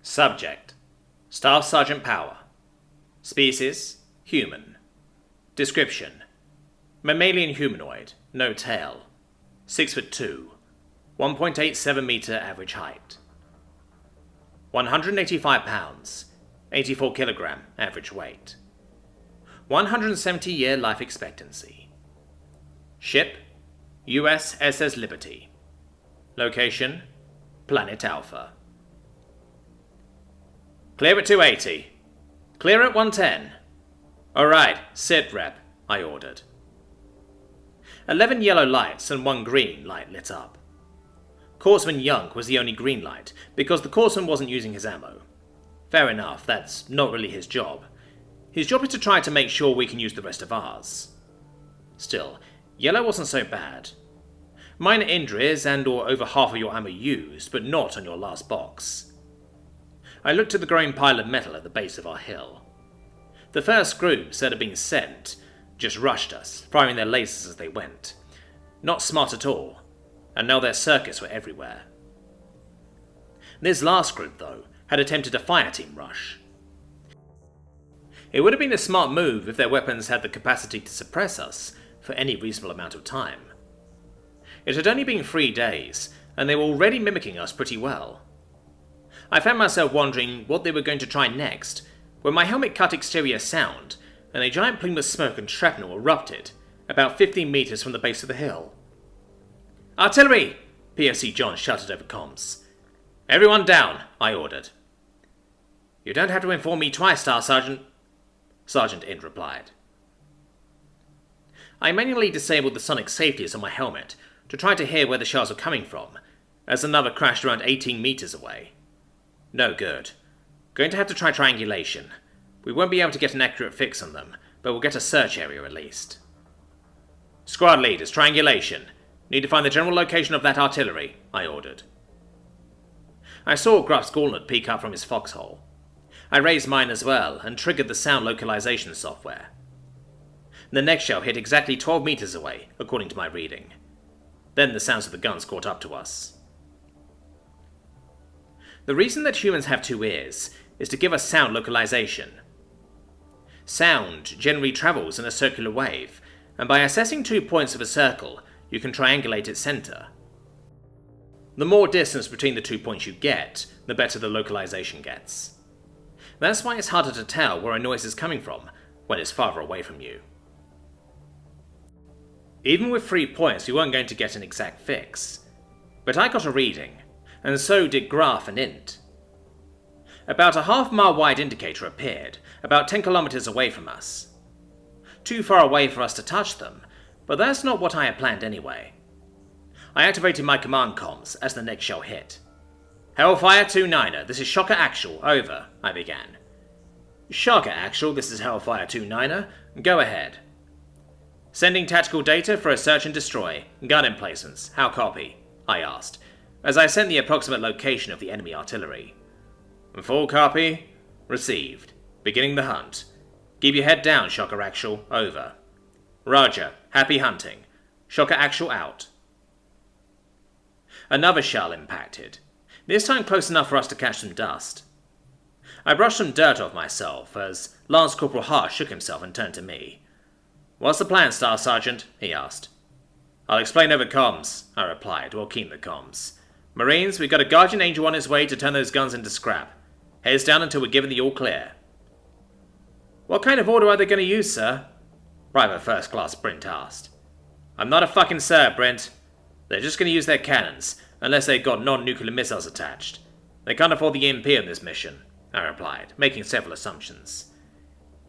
Subject: Staff Sergeant Power. Species: Human. Description: Mammalian humanoid, no tail. 6'2", 1.87 meter average height. 185 pounds, 84 kilogram average weight. 170-year life expectancy. Ship: USS Liberty. Location: Planet Alpha. Clear at 280. Clear at 110. Alright, sit rep, I ordered. 11 yellow lights and 1 green light lit up. Corpsman Young was the only green light, because the Corpsman wasn't using his ammo. Fair enough, that's not really his job. His job is to try to make sure we can use the rest of ours. Still, yellow wasn't so bad. Minor injuries and or over half of your ammo used, but not on your last box. I looked at the growing pile of metal at the base of our hill. The first groups that had been sent just rushed us, firing their lasers as they went. Not smart at all, and now their circuits were everywhere. This last group, though, had attempted a fire team rush. It would have been a smart move if their weapons had the capacity to suppress us for any reasonable amount of time. It had only been 3 days, and they were already mimicking us pretty well. I found myself wondering what they were going to try next, when my helmet cut exterior sound, and a giant plume of smoke and shrapnel erupted, about 15 meters from the base of the hill. "Artillery!" POC John shouted over comms. "Everyone down," I ordered. "You don't have to inform me twice, Staff Sergeant," Sergeant Ind replied. I manually disabled the sonic safeties on my helmet to try to hear where the shells were coming from, as another crashed around 18 meters away. No good. Going to have to try triangulation. We won't be able to get an accurate fix on them, but we'll get a search area at least. "Squad leaders, triangulation. Need to find the general location of that artillery," I ordered. I saw Gruff's gauntlet peek up from his foxhole. I raised mine as well, and triggered the sound localization software. The next shell hit exactly 12 meters away, according to my reading. Then the sounds of the guns caught up to us. The reason that humans have 2 ears is to give us sound localization. Sound generally travels in a circular wave, and by assessing 2 points of a circle, you can triangulate its center. The more distance between the 2 points you get, the better the localization gets. That's why it's harder to tell where a noise is coming from when it's farther away from you. Even with 3 points, we weren't going to get an exact fix. But I got a reading, and so did Graf and Int. About a half-mile wide indicator appeared, about 10 kilometers away from us. Too far away for us to touch them, but that's not what I had planned anyway. I activated my command comms as the next shell hit. "Hellfire 2-9er, this is Shocker Actual, over," I began. "Shocker Actual, this is Hellfire 2-9er, go ahead." "Sending tactical data for a search and destroy. Gun emplacements, how copy?" I asked, as I sent the approximate location of the enemy artillery. "Full copy. Received. Beginning the hunt. Keep your head down, Shocker Actual, over." "Roger. Happy hunting. Shocker Actual out." Another shell impacted, this time close enough for us to catch some dust. I brushed some dirt off myself as Lance Corporal Hart shook himself and turned to me. "What's the plan, Staff Sergeant?" he asked. "I'll explain over comms," I replied, while keying the comms. "Marines, we've got a Guardian Angel on his way to turn those guns into scrap. Heads down until we're given the all clear." "What kind of order are they going to use, sir?" Private First Class Brent asked. "I'm not a fucking sir, Brent. They're just going to use their cannons, unless they've got non-nuclear missiles attached. They can't afford the EMP on this mission," I replied, making several assumptions.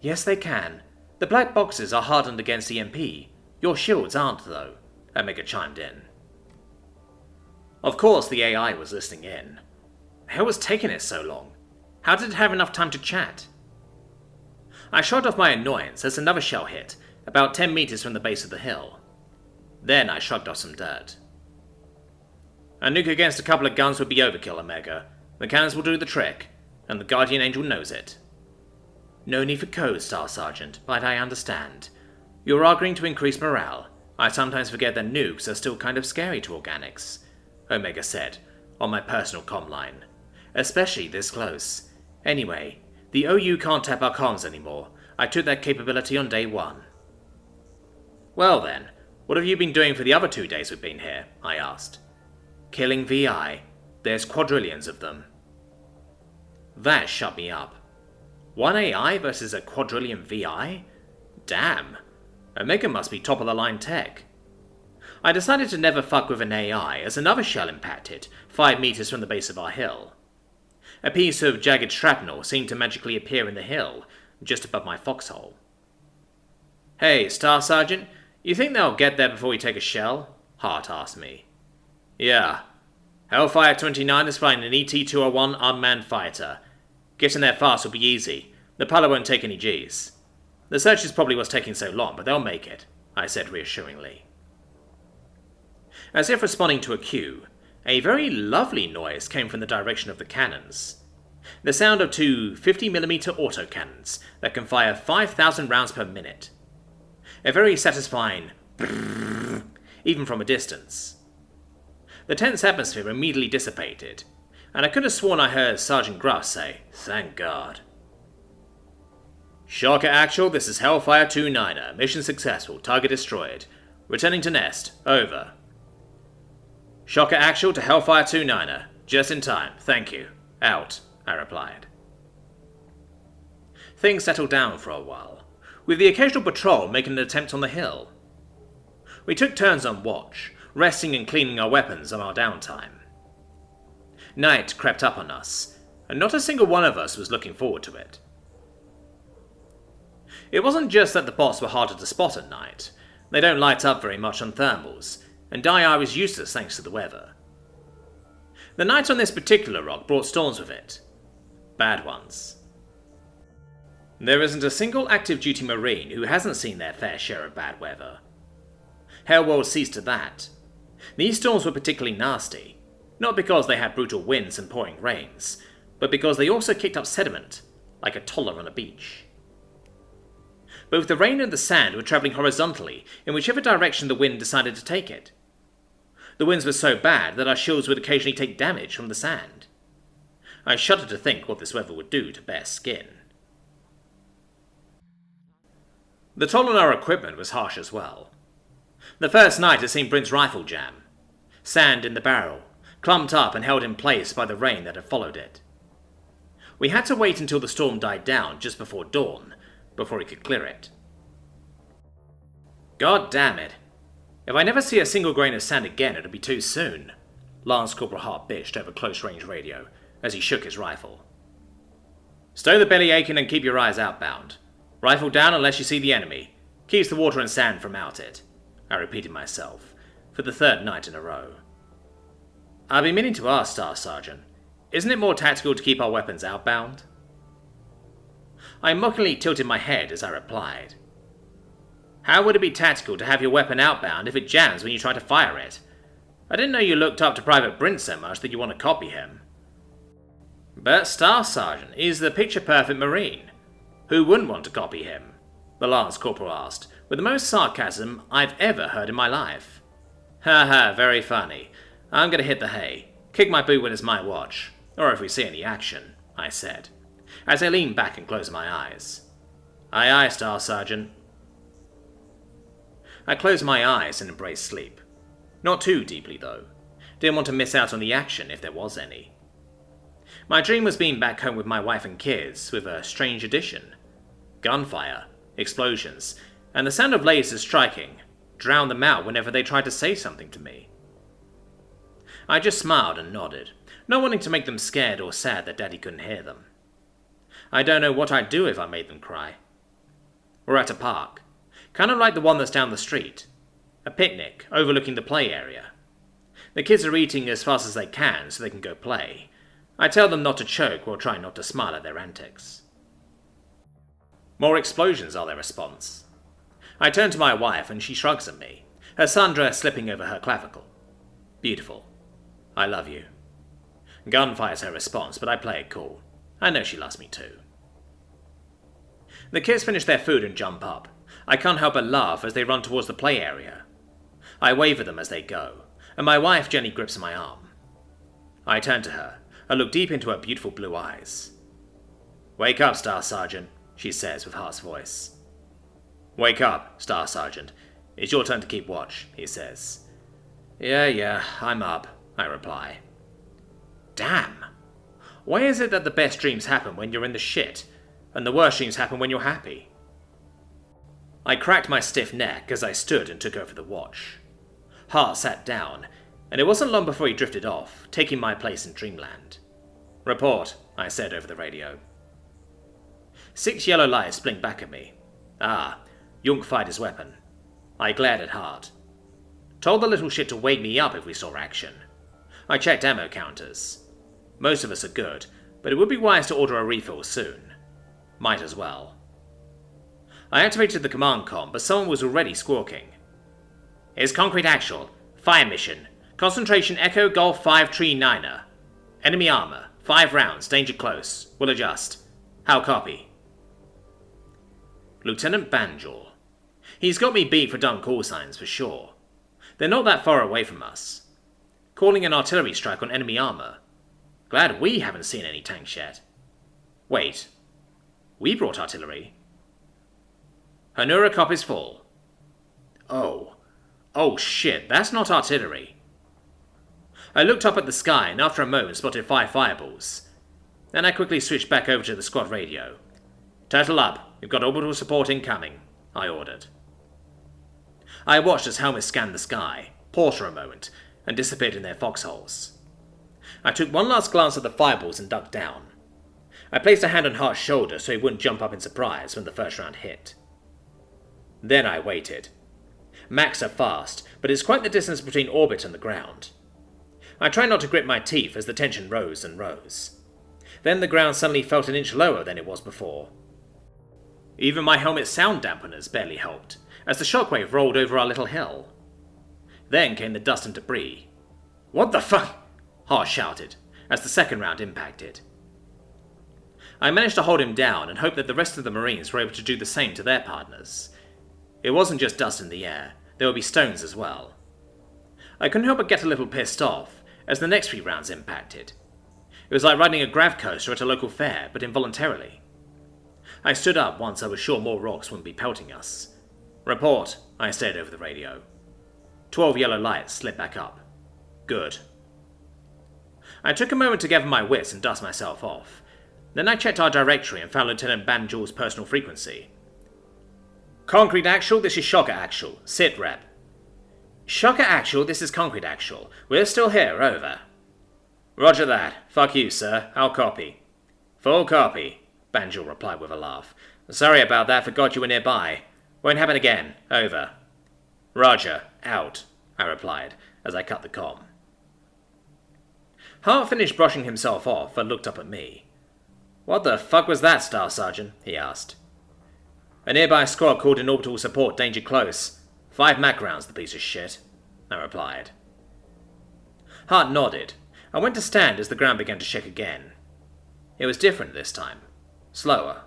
"Yes, they can. The black boxes are hardened against EMP. Your shields aren't, though," Omega chimed in. Of course the AI was listening in. How was taking it so long? How did it have enough time to chat? I shrugged off my annoyance as another shell hit, about 10 meters from the base of the hill. Then I shrugged off some dirt. "A nuke against a couple of guns would be overkill, Omega. The cannons will do the trick, and the Guardian Angel knows it." "No need for code, Staff Sergeant, but I understand. You're arguing to increase morale. I sometimes forget that nukes are still kind of scary to organics," Omega said, on my personal comm line, especially this close. Anyway, the OU can't tap our comms anymore. I took that capability on day 1. Well then, what have you been doing for the other 2 days we've been here? I asked. Killing VI. There's quadrillions of them. That shut me up. 1 AI versus a quadrillion VI? Damn. Omega must be top-of-the-line tech. I decided to never fuck with an AI as another shell impacted, 5 meters from the base of our hill. A piece of jagged shrapnel seemed to magically appear in the hill, just above my foxhole. Hey, Staff Sergeant, you think they'll get there before we take a shell? Hart asked me. Yeah. Hellfire 29 is flying an ET-201 unmanned fighter. Getting there fast will be easy. The pilot won't take any Gs. The search is probably what's taking so long, but they'll make it, I said reassuringly. As if responding to a cue, a very lovely noise came from the direction of the cannons. The sound of 2 50mm autocannons that can fire 5,000 rounds per minute. A very satisfying brrrr, even from a distance. The tense atmosphere immediately dissipated, and I could have sworn I heard Sergeant Gruff say, "Thank God." Shocker Actual, this is Hellfire 29er. Mission successful. Target destroyed. Returning to nest. Over. Shocker Actual to Hellfire 29er. Just in time. Thank you. Out, I replied. Things settled down for a while, with the occasional patrol making an attempt on the hill. We took turns on watch, resting and cleaning our weapons on our downtime. Night crept up on us, and not a single one of us was looking forward to it. It wasn't just that the bots were harder to spot at night. They don't light up very much on thermals, and DI was useless thanks to the weather. The night on this particular rock brought storms with it. Bad ones. There isn't a single active duty Marine who hasn't seen their fair share of bad weather. Hellworld sees to that. These storms were particularly nasty, not because they had brutal winds and pouring rains, but because they also kicked up sediment, like a toddler on a beach. Both the rain and the sand were travelling horizontally in whichever direction the wind decided to take it. The winds were so bad that our shields would occasionally take damage from the sand. I shuddered to think what this weather would do to bare skin. The toll on our equipment was harsh as well. The first night had seen Brent's rifle jam. Sand in the barrel, clumped up and held in place by the rain that had followed it. We had to wait until the storm died down just before dawn, before he could clear it. God damn it. If I never see a single grain of sand again, it'll be too soon, Lance Corporal Hart bitched over close-range radio as he shook his rifle. Stow the belly aching and keep your eyes outbound. Rifle down unless you see the enemy. Keeps the water and sand from out it, I repeated myself, for the 3rd night in a row. I've been meaning to ask, Staff Sergeant, isn't it more tactical to keep our weapons outbound? I mockingly tilted my head as I replied. How would it be tactical to have your weapon outbound if it jams when you try to fire it? I didn't know you looked up to Private Brent so much that you want to copy him. But Staff Sergeant is the picture-perfect Marine. Who wouldn't want to copy him? The Lance Corporal asked, with the most sarcasm I've ever heard in my life. Ha ha, very funny. I'm going to hit the hay. Kick my boot when it's my watch. Or if we see any action, I said, as I leaned back and closed my eyes. Aye aye, Staff Sergeant. I closed my eyes and embraced sleep. Not too deeply, though. Didn't want to miss out on the action if there was any. My dream was being back home with my wife and kids, with a strange addition. Gunfire, explosions, and the sound of lasers striking drowned them out whenever they tried to say something to me. I just smiled and nodded, not wanting to make them scared or sad that Daddy couldn't hear them. I don't know what I'd do if I made them cry. We're at a park, kind of like the one that's down the street. A picnic overlooking the play area. The kids are eating as fast as they can so they can go play. I tell them not to choke while trying not to smile at their antics. More explosions are their response. I turn to my wife and she shrugs at me, her sundress slipping over her clavicle. Beautiful. I love you. Gunfire's her response, but I play it cool. I know she loves me too. The kids finish their food and jump up. I can't help but laugh as they run towards the play area. I wave at them as they go, and my wife gently grips my arm. I turn to her, I look deep into her beautiful blue eyes. "Wake up, Staff Sergeant," she says with harsh voice. "Wake up, Staff Sergeant. It's your turn to keep watch," he says. Yeah, I'm up," I reply. Damn! Why is it that the best dreams happen when you're in the shit, and the worst dreams happen when you're happy? I cracked my stiff neck as I stood and took over the watch. Hart sat down, and it wasn't long before he drifted off, taking my place in dreamland. "Report," I said over the radio. 6 yellow lights blinked back at me. Yunk fired his weapon. I glared at Hart. Told the little shit to wake me up if we saw action. I checked ammo counters. Most of us are good, but it would be wise to order a refill soon. Might as well. I activated the command comm, but someone was already squawking. "It's concrete actual. Fire mission. Concentration Echo Golf 5 Tree Niner. Enemy armor. 5 rounds. Danger close. Will adjust. How copy?" Lieutenant Banjul. He's got me beat for dumb call signs for sure. They're not that far away from us. Calling an artillery strike on enemy armor. Glad we haven't seen any tanks yet. Wait. We brought artillery? Hanura copies full. Oh shit, that's not artillery. I looked up at the sky and after a moment spotted 5 fireballs. Then I quickly switched back over to the squad radio. "Turtle up, we've got orbital support incoming," I ordered. I watched as helmets scanned the sky, paused for a moment, and disappeared in their foxholes. I took one last glance at the fireballs and ducked down. I placed a hand on Hart's shoulder so he wouldn't jump up in surprise when the first round hit. Then I waited. Max are fast, but it's quite the distance between orbit and the ground. I tried not to grit my teeth as the tension rose and rose. Then the ground suddenly felt an inch lower than it was before. Even my helmet's sound dampeners barely helped, as the shockwave rolled over our little hill. Then came the dust and debris. "What the fuck?" Hart shouted, as the second round impacted. I managed to hold him down and hoped that the rest of the Marines were able to do the same to their partners. It wasn't just dust in the air, there would be stones as well. I couldn't help but get a little pissed off, as the next few rounds impacted. It was like riding a grav coaster at a local fair, but involuntarily. I stood up once I was sure more rocks wouldn't be pelting us. "Report," I said over the radio. 12 yellow lights slid back up. Good. I took a moment to gather my wits and dust myself off. Then I checked our directory and found Lieutenant Banjul's personal frequency. "Concrete Actual, this is Shocker Actual. Sit rep." "Shocker Actual, this is Concrete Actual. We're still here, over." "Roger that. Fuck you, sir. I'll copy." "Full copy," Banjul replied with a laugh. "Sorry about that, forgot you were nearby. Won't happen again. Over." "Roger. Out," I replied, as I cut the comm. Hart finished brushing himself off and looked up at me. "What the fuck was that, Staff Sergeant?" he asked. "A nearby squad called in orbital support, danger close. 5 Mac rounds, the piece of shit," I replied. Hart nodded. I went to stand as the ground began to shake again. It was different this time. Slower.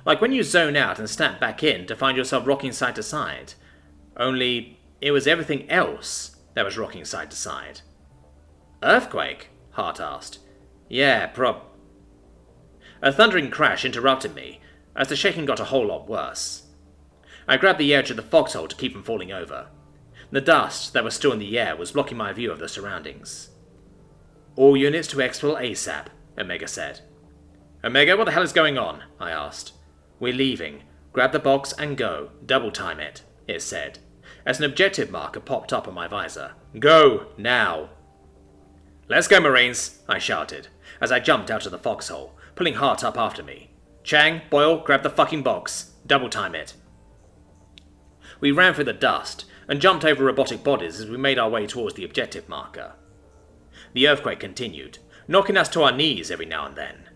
Like when you zone out and snap back in to find yourself rocking side to side. Only, it was everything else that was rocking side to side. "Earthquake?" Hart asked. "Yeah, A thundering crash interrupted me, as the shaking got a whole lot worse. I grabbed the edge of the foxhole to keep from falling over. The dust that was still in the air was blocking my view of the surroundings. "All units to exfil ASAP," Omega said. "Omega, what the hell is going on?" I asked. "We're leaving. Grab the box and go. Double time it," it said, as an objective marker popped up on my visor. "Go, now." "Let's go, Marines," I shouted, as I jumped out of the foxhole, pulling Hart up after me. "Chang, Boyle, grab the fucking box. Double time it." We ran through the dust, and jumped over robotic bodies as we made our way towards the objective marker. The earthquake continued, knocking us to our knees every now and then.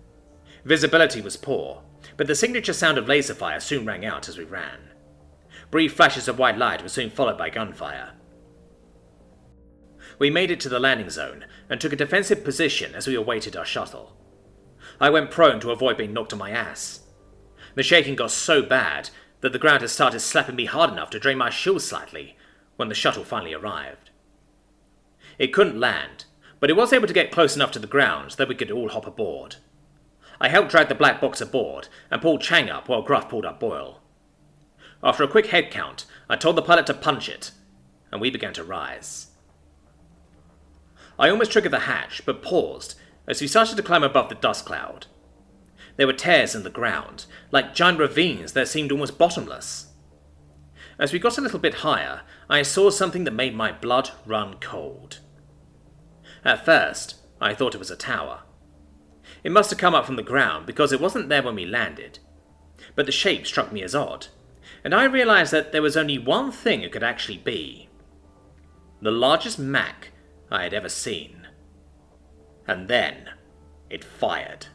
Visibility was poor, but the signature sound of laser fire soon rang out as we ran. Brief flashes of white light were soon followed by gunfire. We made it to the landing zone, and took a defensive position as we awaited our shuttle. I went prone to avoid being knocked on my ass. The shaking got so bad that the ground had started slapping me hard enough to drain my shield slightly when the shuttle finally arrived. It couldn't land, but it was able to get close enough to the ground that we could all hop aboard. I helped drag the black box aboard and pulled Chang up while Gruff pulled up Boyle. After a quick head count, I told the pilot to punch it, and we began to rise. I almost triggered the hatch, but paused as we started to climb above the dust cloud. There were tears in the ground, like giant ravines that seemed almost bottomless. As we got a little bit higher, I saw something that made my blood run cold. At first, I thought it was a tower. It must have come up from the ground because it wasn't there when we landed. But the shape struck me as odd, and I realized that there was only one thing it could actually be. The largest Mac I had ever seen. And then, it fired.